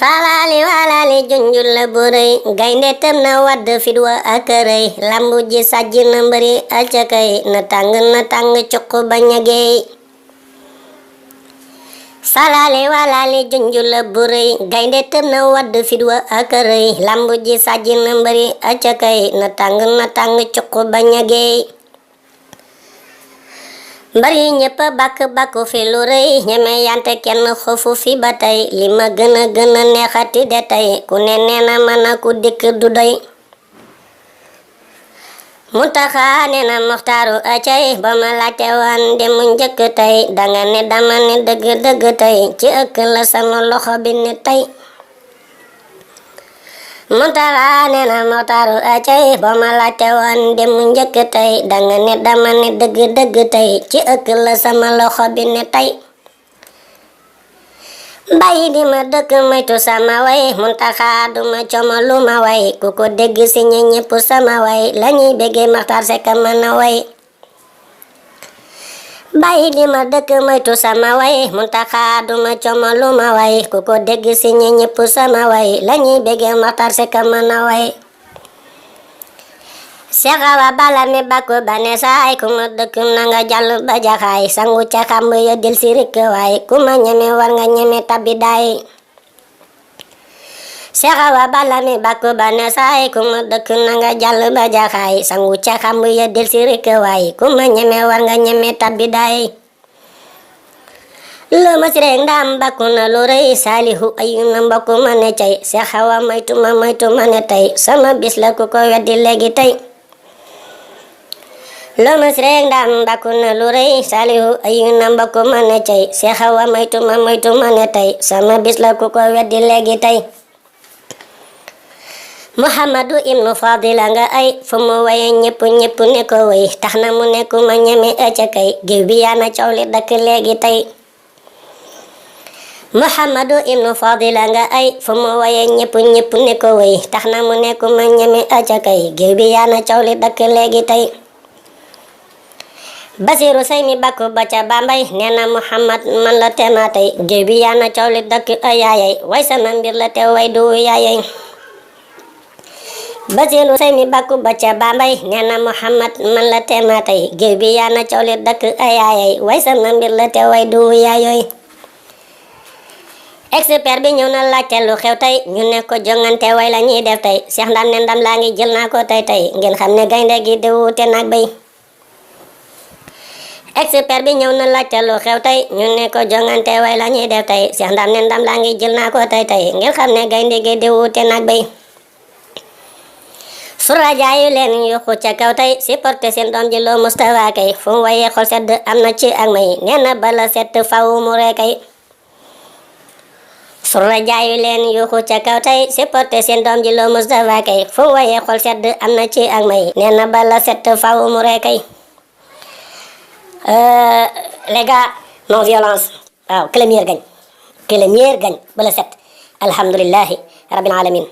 salaali walaali junjul la bu rëy gaynde tëm na wadd fit wa ak rëy lambu ji sàjj na mbëri acakay na tàng cuq bañ a geey salaali walaali junjul la bu rëy gaynde tëm na wadd fit wa ak rëy lambu ji sàjj na mbëri acakay na tàng cuq bañ a geey mbari ñëpp bakku fi lu rëy ñeme yante kenn xofu fi ba tey li ma gën a neexati de tey ku ne neena mën a ku dikk du doy Muntaxa neena Muxtaaru acay ba ma laajte waan demu njëkk tey danga ne dama ne dëgg tey ci ëkk la sama loxo bi ne tey Muntaxa neena Muxtaaru acay ba ma laajte woon demu njëkk tey danga ne dama ne dëgg tey ci ëkk la sama loxo bi ne tey bàyyi di ma dëkk moytu sama way Muntaxa duma como lu ma way ku ko dégg si ñépp sama way lañuy béggee Maxtaar Sekk mën a way bàyyi di ma dëkk moytu sama way Muntaxa duma como lu ma way ku ko dégg si ñépp sama way lañuy béggee Maxtaar Sekk mën a way Seex Awa Balla mi bakku bane saay ku ma dëkk nanga jàll ba jaxaay sangu ca xamb ya del si rikk waay ku ma ñeme war nga ñeme tabbi daay Seex Awa Balla mi bakku bane saay ku ma dëkk nanga jàll ba jaxaay sangu ca xamb ya del si rikk waay ku ma ñeme war nga ñeme tabbi daay lu ma si rek ndaam bakku na lu rëy Saalihu ayu na mbokku ma ne cay Seex Awa moytu ma ne tey sama bis la ku ko weddi léegi tey lu ma si rek ndaam bakku na lu rëy Saalihu ayu na mbokku ma ne cay Seex Awa moytu ma ne tey sama bis la ku ko weddi léegi tey Muhammadu ibnu Fadila nga ay fu mu waye ñépp ne ko way tax na mu nekku ma ñeme acakay géew bi yaa na coow li dakk léegi tey Muhammadu ibnu Fadila nga ay fu mu waye ñépp ne ko way tax na mu nekku ma ñeme acakay géew bi yaa na coow li dakk léegi tey Basiru say mi bakku ba ca Bambay nee na Muhammad man la tema tey géew bi yaa na coow li dakk yaayay way sama mbir la te way du yaayay Basiru say mi bakku ba ca Bambay nee na Muhammad man la tema tey géew bi yaa na coow li dakk yaayay way sama mbir la te way du yaayoy expert bi ñëw na laajte lu xew tey ñu ne ko jongante way la ñuy def tey Seex Ndam ne ndam laa ngi jël naa ko tey ngeen xam ne gaynde gi di wuute nag bay expert bi ñëw na laajte lu xew tey ñu ne ko jongante way la ñuy def tey Seex Ndam ne ndam laa ngi jël naa ko tey ngeen xam ne gaynde gi di wuute nag bay sura jaayu leen yuxu ca kaw tey supporté seen doom ji loo Mustafa kay fu mu wayee xol sedd am na ci ak may nee na bala set faw mu ree kay sura jaayu leen yuxu ca kaw tey supporté seen doom ji loo Mustafa kay fu mu wayee xol sedd am na ci ak may nee na bala set faw mu ree kay les gars non violence waaw que le meilleur gagne bala set alhamdulillahi rabbil alamin